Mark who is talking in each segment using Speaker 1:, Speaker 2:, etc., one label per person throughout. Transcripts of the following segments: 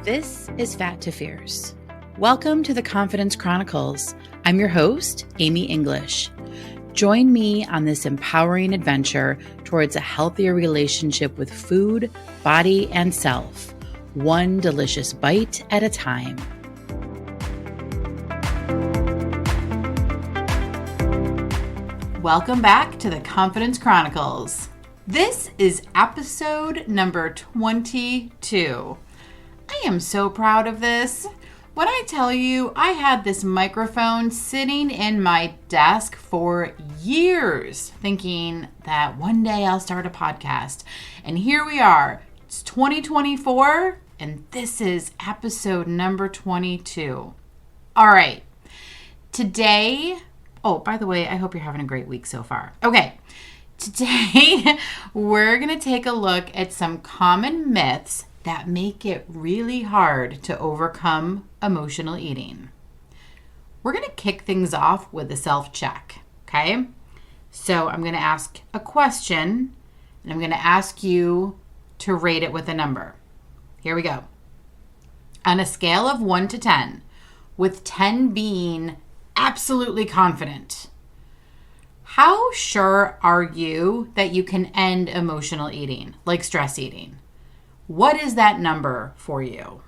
Speaker 1: This is Fat to Fierce. Welcome to the Confidence Chronicles. I'm your host, Amy English. Join me on this empowering adventure towards a healthier relationship with food, body, and self, one delicious bite at a time. Welcome back to the Confidence Chronicles. This is episode number 22. I am so proud of this. When I tell you, I had this microphone sitting in my desk for years, thinking that one day I'll start a podcast. And here we are. It's 2024, and this is episode number 22. All right. Today, by the way, I hope you're having a great week so far. Okay. Today, we're going to take a look at some common myths that make it really hard to overcome emotional eating. We're going to kick things off with a self-check, okay? So I'm going to ask a question, and I'm going to ask you to rate it with a number. Here we go. On a scale of 1 to 10, with 10 being absolutely confident, how sure are you that you can end emotional eating, like stress eating? What is that number for you?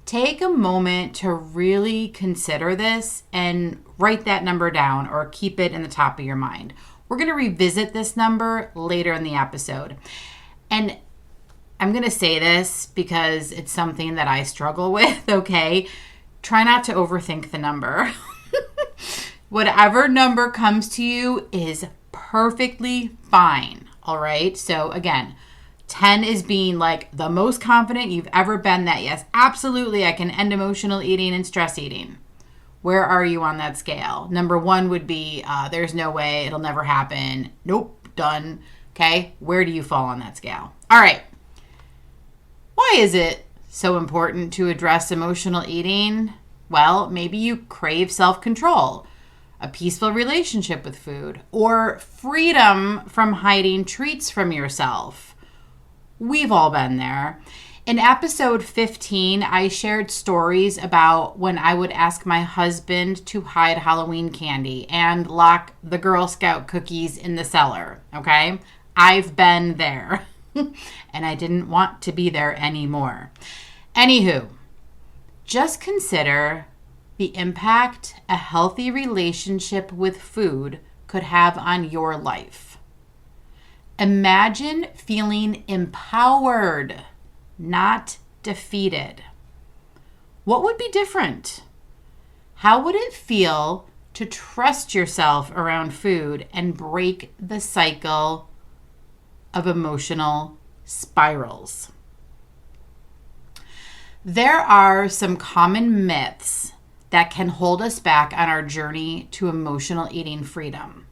Speaker 1: Take a moment to really consider this and write that number down or keep it in the top of your mind. We're going to revisit this number later in the episode. And I'm going to say this because it's something that I struggle with, okay? Try not to overthink the number. Whatever number comes to you is perfectly fine, all right? So again, 10 is being like the most confident you've ever been that, yes, absolutely, I can end emotional eating and stress eating. Where are you on that scale? Number 1 would be, there's no way, it'll never happen. Nope, done. Okay, where do you fall on that scale? All right. Why is it so important to address emotional eating? Well, maybe you crave self-control, a peaceful relationship with food, or freedom from hiding treats from yourself. We've all been there. In episode 15, I shared stories about when I would ask my husband to hide Halloween candy and lock the Girl Scout cookies in the cellar, okay? I've been there, and I didn't want to be there anymore. Anywho, just consider the impact a healthy relationship with food could have on your life. Imagine feeling empowered, not defeated. What would be different? How would it feel to trust yourself around food and break the cycle of emotional spirals? There are some common myths that can hold us back on our journey to emotional eating freedom.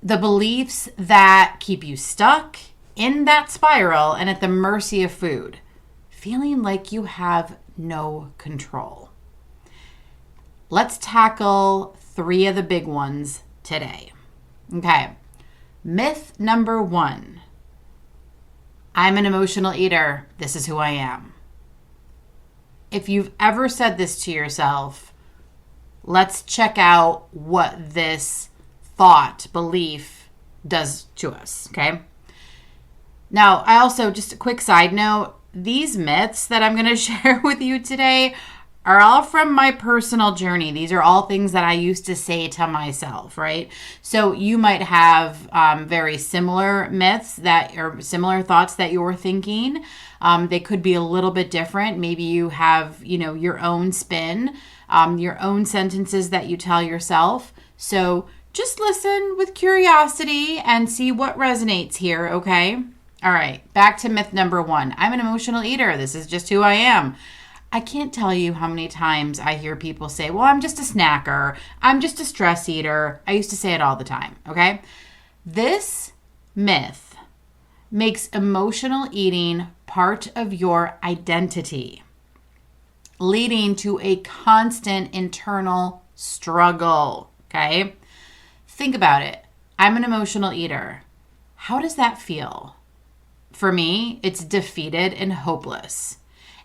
Speaker 1: The beliefs that keep you stuck in that spiral and at the mercy of food, feeling like you have no control. Let's tackle 3 of the big ones today. Okay. Myth number 1. I'm an emotional eater. This is who I am. If you've ever said this to yourself, let's check out what this thought, belief does to us, okay? Now, I also, just a quick side note, these myths that I'm going to share with you today are all from my personal journey. These are all things that I used to say to myself, right? So you might have very similar myths that or similar thoughts that you're thinking. They could be a little bit different. Maybe you have, your own spin, your own sentences that you tell yourself. So just listen with curiosity and see what resonates here, okay? All right, back to myth number 1. I'm an emotional eater. This is just who I am. I can't tell you how many times I hear people say, well, I'm just a snacker. I'm just a stress eater. I used to say it all the time, okay? This myth makes emotional eating part of your identity, leading to a constant internal struggle, okay? Think about it. I'm an emotional eater. How does that feel? For me, it's defeated and hopeless.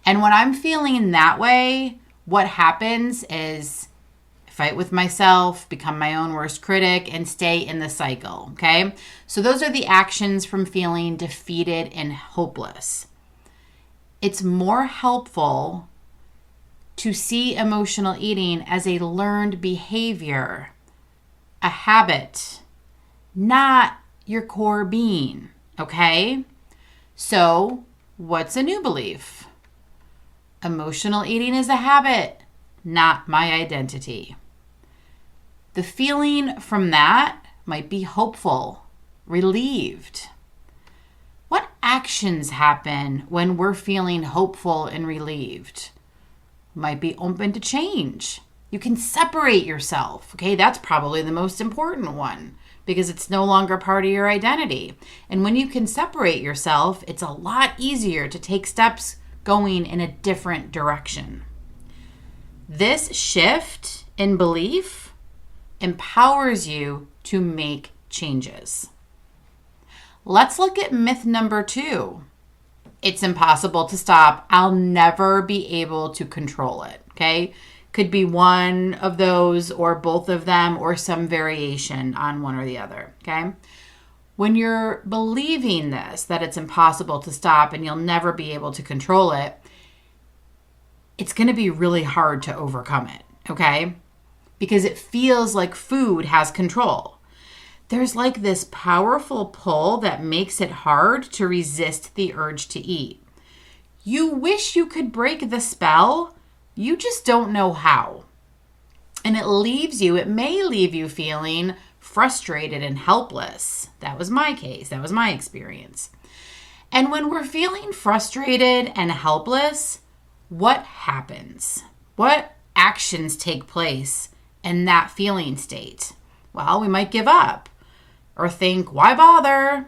Speaker 1: And when I'm feeling in that way, what happens is fight with myself, become my own worst critic, and stay in the cycle, okay? So those are the actions from feeling defeated and hopeless. It's more helpful to see emotional eating as a learned behavior, a habit, not your core being, okay? So what's a new belief? Emotional eating is a habit, not my identity. The feeling from that might be hopeful, relieved. What actions happen when we're feeling hopeful and relieved? Might be open to change. You can separate yourself, okay? That's probably the most important one because it's no longer part of your identity. And when you can separate yourself, it's a lot easier to take steps going in a different direction. This shift in belief empowers you to make changes. Let's look at myth number 2. It's impossible to stop. I'll never be able to control it, okay? Could be one of those or both of them or some variation on one or the other, okay? When you're believing this, that it's impossible to stop and you'll never be able to control it, it's going to be really hard to overcome it, okay? Because it feels like food has control. There's like this powerful pull that makes it hard to resist the urge to eat. You wish you could break the spell, you just don't know how. And it may leave you feeling frustrated and helpless. That was my case. That was my experience. And when we're feeling frustrated and helpless, what happens? What actions take place in that feeling state? Well, we might give up or think, why bother?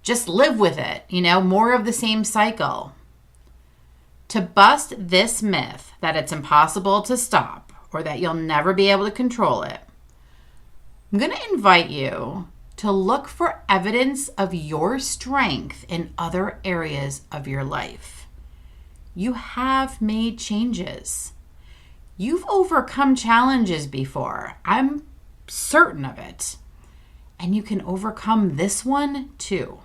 Speaker 1: Just live with it, more of the same cycle. To bust this myth that it's impossible to stop or that you'll never be able to control it, I'm going to invite you to look for evidence of your strength in other areas of your life. You have made changes. You've overcome challenges before. I'm certain of it. And you can overcome this one too.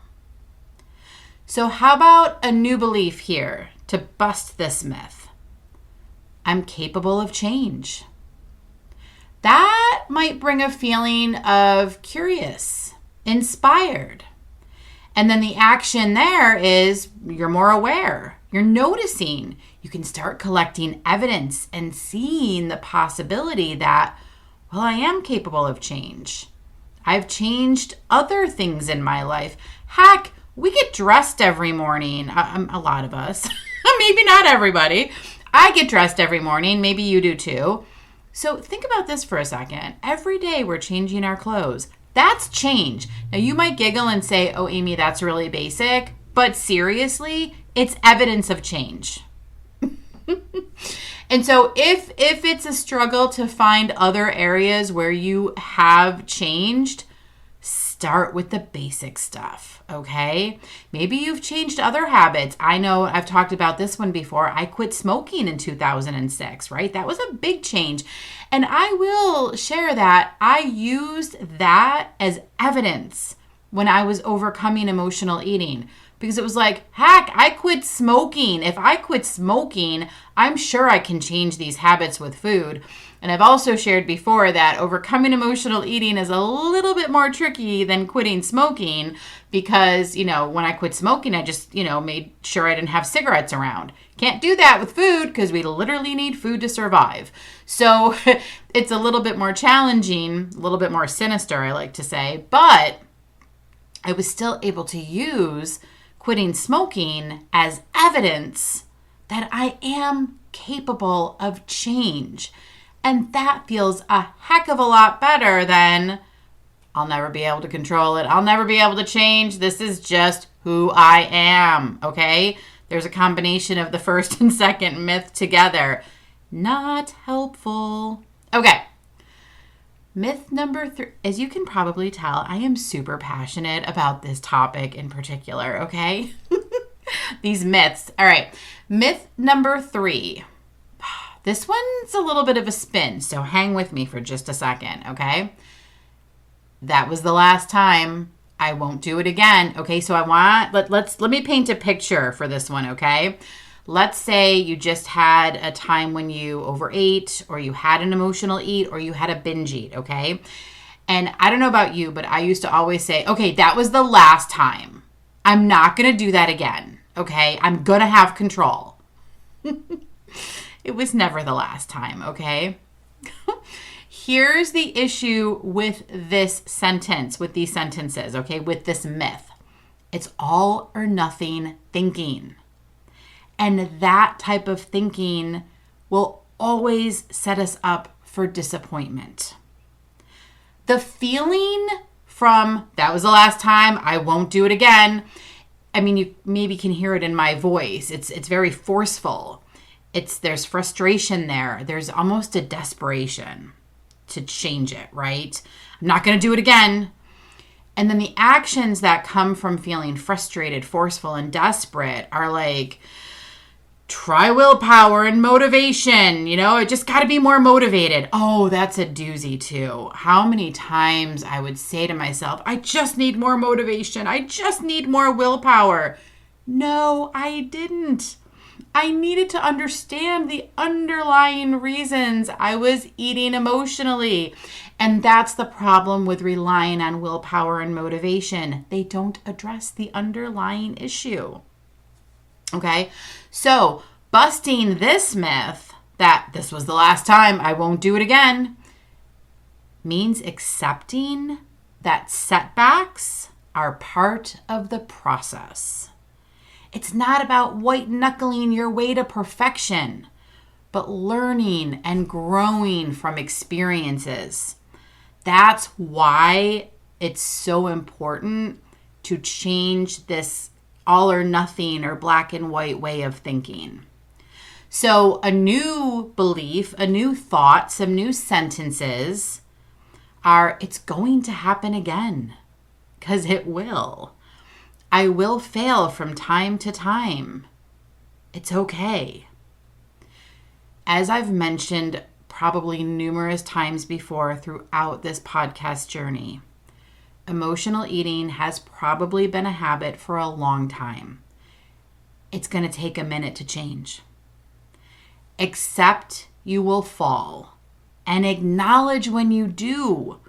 Speaker 1: So how about a new belief here to bust this myth? I'm capable of change. That might bring a feeling of curious, inspired. And then the action there is you're more aware. You're noticing. You can start collecting evidence and seeing the possibility that, well, I am capable of change. I've changed other things in my life. Heck, we get dressed every morning. A lot of us. Maybe not everybody. I get dressed every morning. Maybe you do too. So think about this for a second. Every day we're changing our clothes. That's change. Now you might giggle and say, oh, Amy, that's really basic. But seriously, it's evidence of change. And so if it's a struggle to find other areas where you have changed, start with the basic stuff, okay? Maybe you've changed other habits. I know I've talked about this one before. I quit smoking in 2006, right? That was a big change. And I will share that I used that as evidence when I was overcoming emotional eating. Because it was like, heck, I quit smoking. If I quit smoking, I'm sure I can change these habits with food. And I've also shared before that overcoming emotional eating is a little bit more tricky than quitting smoking because, when I quit smoking, I just, made sure I didn't have cigarettes around. Can't do that with food because we literally need food to survive. So it's a little bit more challenging, a little bit more sinister, I like to say. But I was still able to use quitting smoking as evidence that I am capable of change. And that feels a heck of a lot better than I'll never be able to control it. I'll never be able to change. This is just who I am, okay? There's a combination of the first and second myth together. Not helpful. Okay. Myth number 3, as you can probably tell, I am super passionate about this topic in particular, okay? These myths. All right. Myth number 3. This one's a little bit of a spin, so hang with me for just a second, okay? That was the last time. I won't do it again. Okay, so let me paint a picture for this one, okay? Let's say you just had a time when you overate, or you had an emotional eat, or you had a binge eat, okay? And I don't know about you, but I used to always say, okay, that was the last time. I'm not going to do that again, okay? I'm going to have control. It was never the last time, okay? Here's the issue with this sentence, with these sentences, okay, with this myth. It's all or nothing thinking. And that type of thinking will always set us up for disappointment. The feeling from that was the last time, I won't do it again. I mean, you maybe can hear it in my voice. It's very forceful. There's frustration there. There's almost a desperation to change it, right? I'm not going to do it again. And then the actions that come from feeling frustrated, forceful, and desperate are like, try willpower and motivation. I just got to be more motivated. Oh, that's a doozy too. How many times I would say to myself, I just need more motivation. I just need more willpower. No, I didn't. I needed to understand the underlying reasons I was eating emotionally. And that's the problem with relying on willpower and motivation. They don't address the underlying issue. Okay, so busting this myth that this was the last time, I won't do it again, means accepting that setbacks are part of the process. It's not about white-knuckling your way to perfection, but learning and growing from experiences. That's why it's so important to change this all or nothing or black and white way of thinking. So a new belief, a new thought, some new sentences are, it's going to happen again, because it will. I will fail from time to time. It's okay. As I've mentioned probably numerous times before throughout this podcast journey, emotional eating has probably been a habit for a long time. It's going to take a minute to change. Accept you will fall and acknowledge when you do.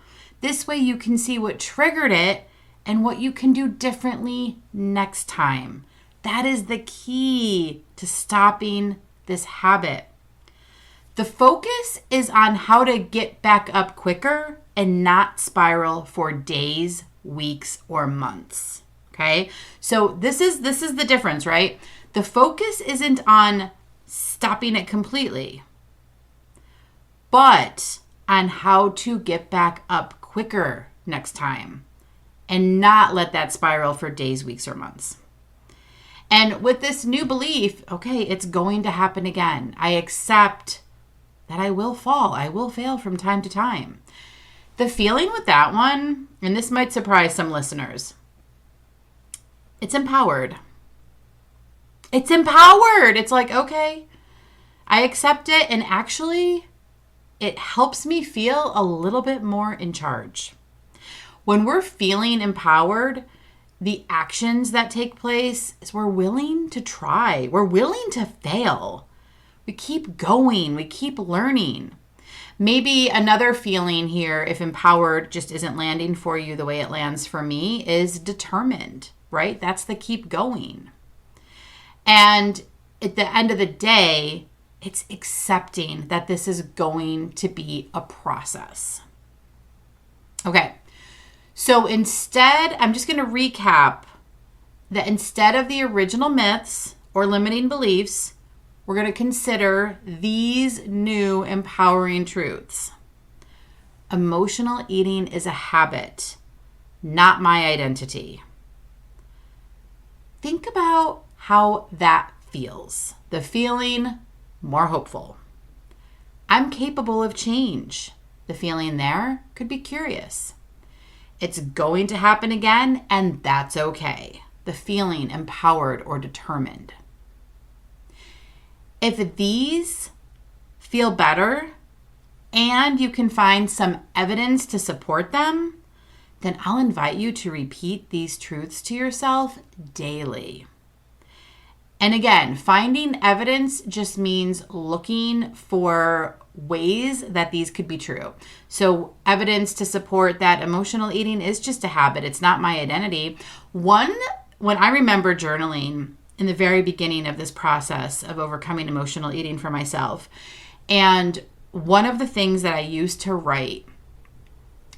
Speaker 1: This way you can see what triggered it and what you can do differently next time. That is the key to stopping this habit. The focus is on how to get back up quicker and not spiral for days, weeks, or months. Okay? So this is the difference, right? The focus isn't on stopping it completely, but on how to get back up quicker next time and not let that spiral for days, weeks, or months. And with this new belief, okay, it's going to happen again. I accept that I will fall. I will fail from time to time. The feeling with that one, and this might surprise some listeners, it's empowered. It's empowered. It's like, okay, I accept it, and actually, it helps me feel a little bit more in charge. When we're feeling empowered, the actions that take place is we're willing to try. We're willing to fail. We keep going. We keep learning. Maybe another feeling here, if empowered just isn't landing for you the way it lands for me, is determined, right? That's the keep going. And at the end of the day, it's accepting that this is going to be a process. Okay. So instead, I'm just going to recap that instead of the original myths or limiting beliefs, we're going to consider these new empowering truths. Emotional eating is a habit, not my identity. Think about how that feels. The feeling, more hopeful. I'm capable of change. The feeling there could be curious. It's going to happen again, and that's okay. the feeling empowered or determined. If these feel better and you can find some evidence to support them, then I'll invite you to repeat these truths to yourself daily. And again, finding evidence just means looking for ways that these could be true. So evidence to support that emotional eating is just a habit. It's not my identity. When I remember journaling in the very beginning of this process of overcoming emotional eating for myself, and one of the things that I used to write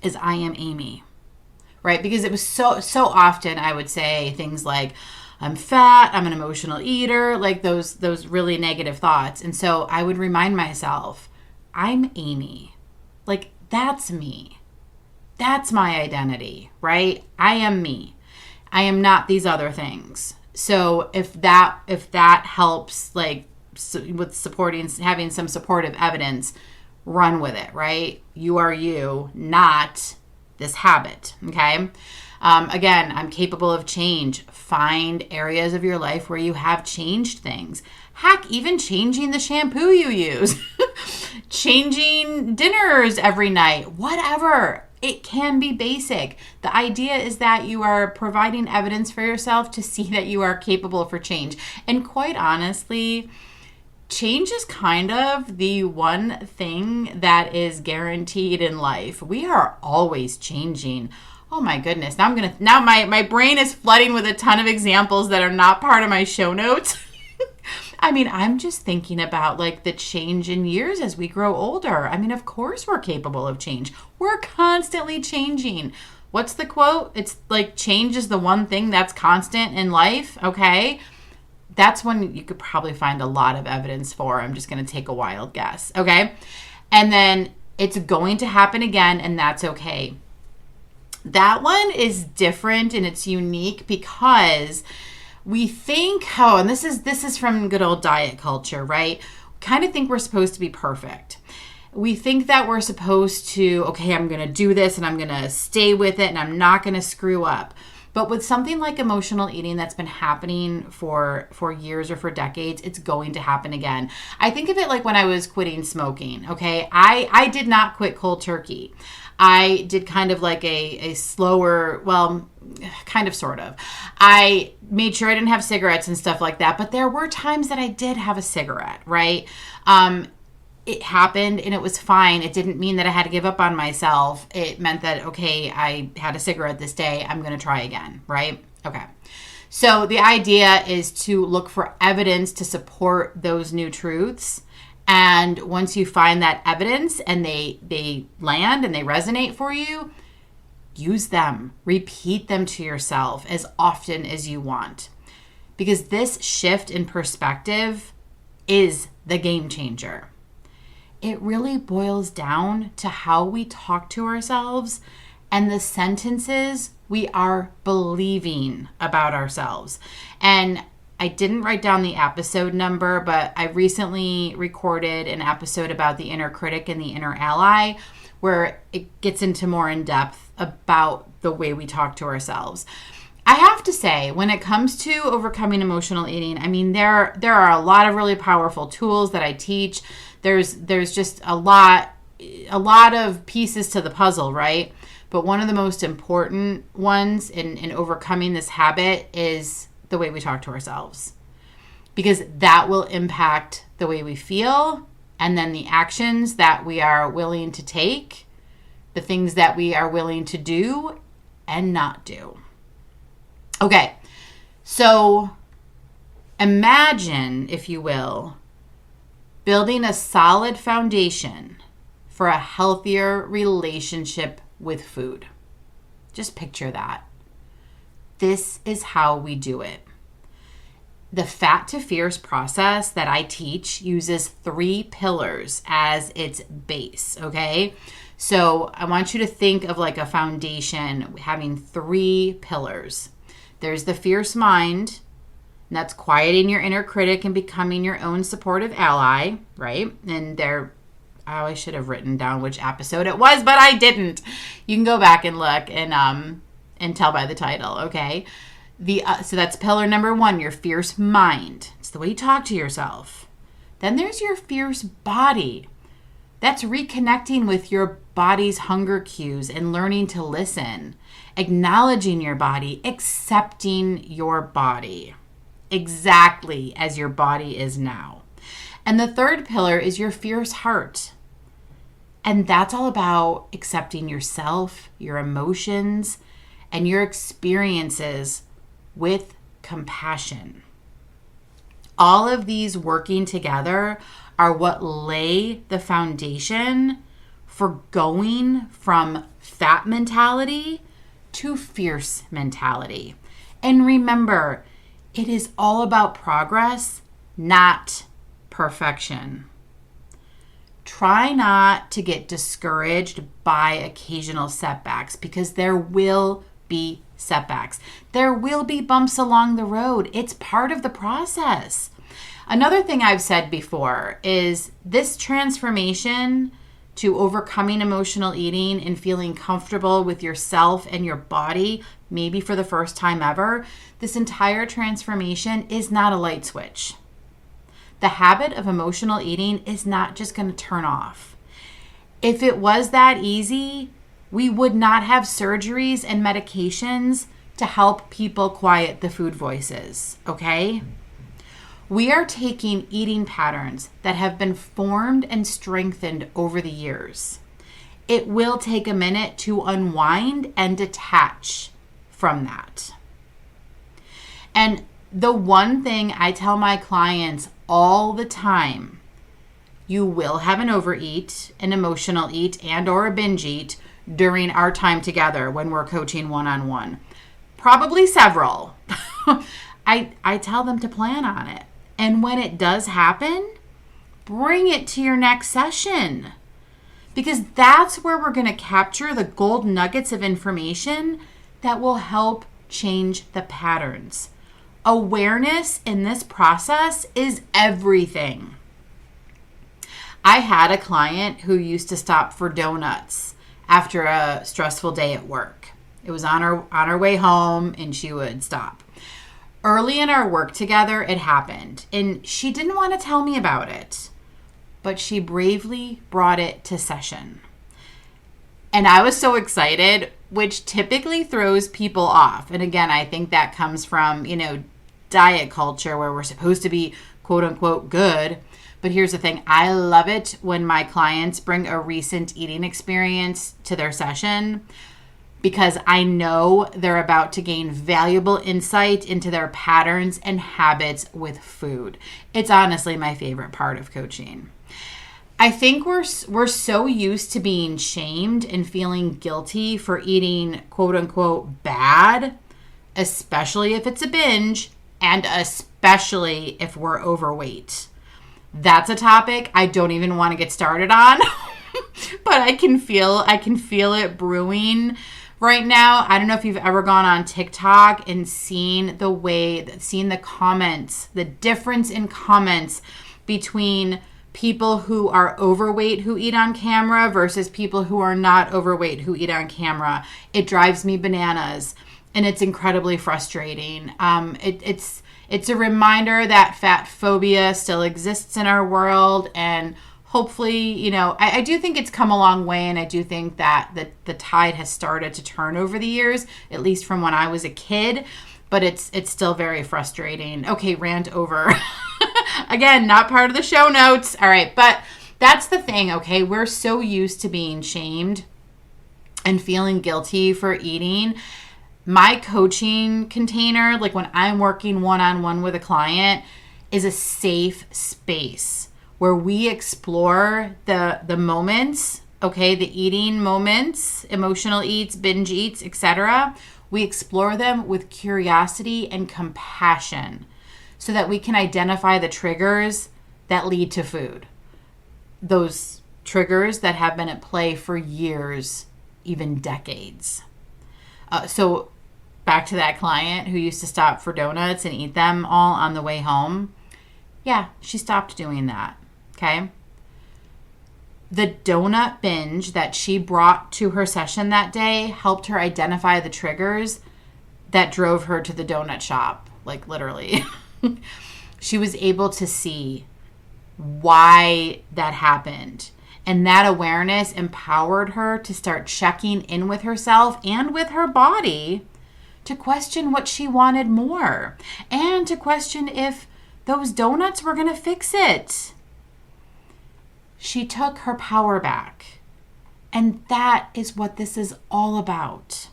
Speaker 1: is I am Amy, right? Because it was so often I would say things like, I'm fat, I'm an emotional eater, like those really negative thoughts. And so I would remind myself, I'm Amy. Like, that's me. That's my identity, right? I am me. I am not these other things. So if that helps, like, with supporting, having some supportive evidence, run with it, right? You are you, not this habit, okay? Again, I'm capable of change. Find areas of your life where you have changed things. Heck, even changing the shampoo you use, changing dinners every night, whatever. It can be basic. The idea is that you are providing evidence for yourself to see that you are capable for change. And quite honestly, change is kind of the one thing that is guaranteed in life. We are always changing. Oh my goodness. Now my brain is flooding with a ton of examples that are not part of my show notes. I mean, I'm just thinking about like the change in years as we grow older. I mean, of course we're capable of change. We're constantly changing. What's the quote? It's like change is the one thing that's constant in life. Okay. That's one you could probably find a lot of evidence for. I'm just going to take a wild guess. Okay. And then it's going to happen again, and that's okay. That one is different and it's unique because we think, and this is from good old diet culture, right? We kind of think we're supposed to be perfect. We think that we're supposed to, okay, I'm going to do this and I'm going to stay with it and I'm not going to screw up. But with something like emotional eating that's been happening for years or for decades, it's going to happen again. I think of it like when I was quitting smoking, okay? I did not quit cold turkey. I did kind of like a slower, well, kind of sort of. I made sure I didn't have cigarettes and stuff like that, but there were times that I did have a cigarette, right? It happened and it was fine. It didn't mean that I had to give up on myself. It meant that, okay, I had a cigarette this day. I'm going to try again, right? Okay. So the idea is to look for evidence to support those new truths. And once you find that evidence and they land and they resonate for you, use them. Repeat them to yourself as often as you want. Because this shift in perspective is the game changer. It really boils down to how we talk to ourselves and the sentences we are believing about ourselves. And I didn't write down the episode number, but I recently recorded an episode about the inner critic and the inner ally, where it gets into more in depth about the way we talk to ourselves. I have to say, when it comes to overcoming emotional eating, I mean, there are a lot of really powerful tools that I teach. There's just a lot of pieces to the puzzle, right? But one of the most important ones in overcoming this habit is the way we talk to ourselves, because that will impact the way we feel and then the actions that we are willing to take, the things that we are willing to do and not do. Okay, so imagine, if you will, building a solid foundation for a healthier relationship with food. Just picture that. This is how we do it. The Fat to Fierce process that I teach uses 3 pillars as its base, okay? So I want you to think of like a foundation having 3 pillars. There's the fierce mind, and that's quieting your inner critic and becoming your own supportive ally, right? And I should have written down which episode it was, but I didn't. You can go back and look and tell by the title, okay? So that's pillar number 1, your fierce mind. It's the way you talk to yourself. Then there's your fierce body. That's reconnecting with your body's hunger cues and learning to listen, acknowledging your body, accepting your body exactly as your body is now. And the third pillar is your fierce heart. And that's all about accepting yourself, your emotions, and your experiences with compassion. All of these working together are what lay the foundation for going from fat mentality to fierce mentality. And remember, it is all about progress, not perfection. Try not to get discouraged by occasional setbacks, because there will be setbacks. There will be bumps along the road. It's part of the process. Another thing I've said before is this transformation to overcoming emotional eating and feeling comfortable with yourself and your body, maybe for the first time ever, this entire transformation is not a light switch. The habit of emotional eating is not just going to turn off. If it was that easy, we would not have surgeries and medications to help people quiet the food voices, okay? We are taking eating patterns that have been formed and strengthened over the years. It will take a minute to unwind and detach from that. And the one thing I tell my clients all the time, you will have an overeat, an emotional eat, and or a binge eat during our time together when we're coaching one-on-one. Probably several. I tell them to plan on it. And when it does happen, bring it to your next session. Because that's where we're going to capture the gold nuggets of information that will help change the patterns. Awareness in this process is everything. I had a client who used to stop for donuts after a stressful day at work. It was on her way home, and she would stop. Early in our work together, it happened, and she didn't want to tell me about it, but she bravely brought it to session. And I was so excited, which typically throws people off. And again, I think that comes from, diet culture where we're supposed to be quote unquote good. But here's the thing. I love it when my clients bring a recent eating experience to their session, because I know they're about to gain valuable insight into their patterns and habits with food. It's honestly my favorite part of coaching. I think we're so used to being shamed and feeling guilty for eating quote unquote bad, especially if it's a binge, and especially if we're overweight. That's a topic I don't even want to get started on, but I can feel it brewing right now. I don't know if you've ever gone on TikTok and seen the comments, the difference in comments between people who are overweight who eat on camera versus people who are not overweight who eat on camera. It drives me bananas, and it's incredibly frustrating. It's a reminder that fat phobia still exists in our world, and hopefully, I do think it's come a long way, and I do think that the tide has started to turn over the years, at least from when I was a kid, but it's still very frustrating. Okay, rant over. Again, not part of the show notes. All right, but that's the thing, okay? We're so used to being shamed and feeling guilty for eating. My coaching container, like when I'm working one-on-one with a client, is a safe space where we explore the moments, okay, the eating moments, emotional eats, binge eats, etc. We explore them with curiosity and compassion so that we can identify the triggers that lead to food. Those triggers that have been at play for years, even decades. So back to that client who used to stop for donuts and eat them all on the way home. Yeah, she stopped doing that. Okay. The donut binge that she brought to her session that day helped her identify the triggers that drove her to the donut shop, like literally. She was able to see why that happened. And that awareness empowered her to start checking in with herself and with her body to question what she wanted more and to question if those donuts were going to fix it. She took her power back. And that is what this is all about.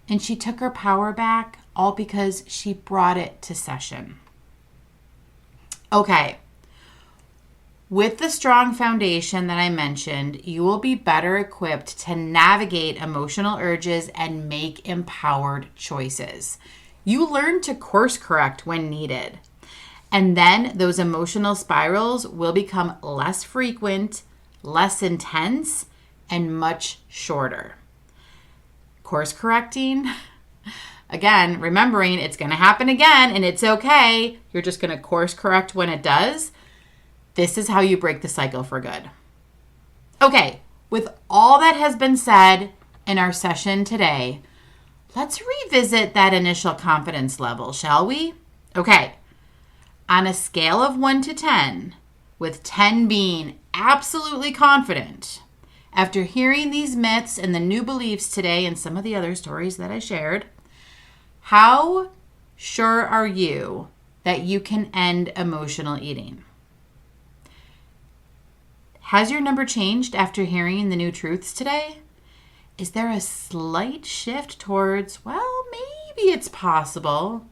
Speaker 1: And she took her power back all because she brought it to session. Okay. With the strong foundation that I mentioned, you will be better equipped to navigate emotional urges and make empowered choices. You learn to course correct when needed. And then those emotional spirals will become less frequent, less intense, and much shorter. Course correcting, again, remembering it's going to happen again and it's okay. You're just going to course correct when it does. This is how you break the cycle for good. Okay, with all that has been said in our session today, let's revisit that initial confidence level, shall we? Okay, on a scale of 1 to 10, with 10 being absolutely confident, after hearing these myths and the new beliefs today and some of the other stories that I shared, how sure are you that you can end emotional eating? Has your number changed after hearing the new truths today? Is there a slight shift towards, well, maybe it's possible?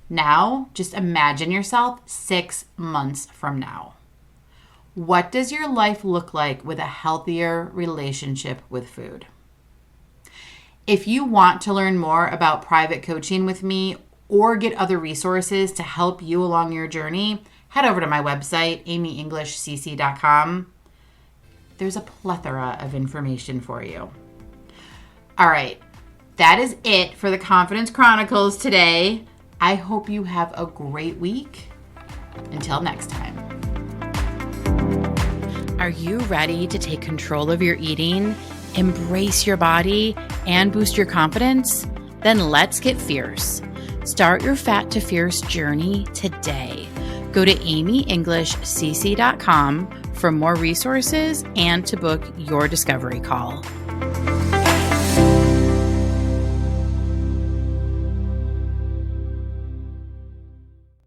Speaker 1: Now, just imagine yourself 6 months from now. What does your life look like with a healthier relationship with food? If you want to learn more about private coaching with me or get other resources to help you along your journey, head over to my website, amyenglishcc.com. There's a plethora of information for you. All right, that is it for the Confidence Chronicles today. I hope you have a great week. Until next time. Are you ready to take control of your eating, embrace your body, and boost your confidence? Then let's get fierce. Start your Fat to Fierce journey today. Go to amyenglishcc.com for more resources and to book your discovery call.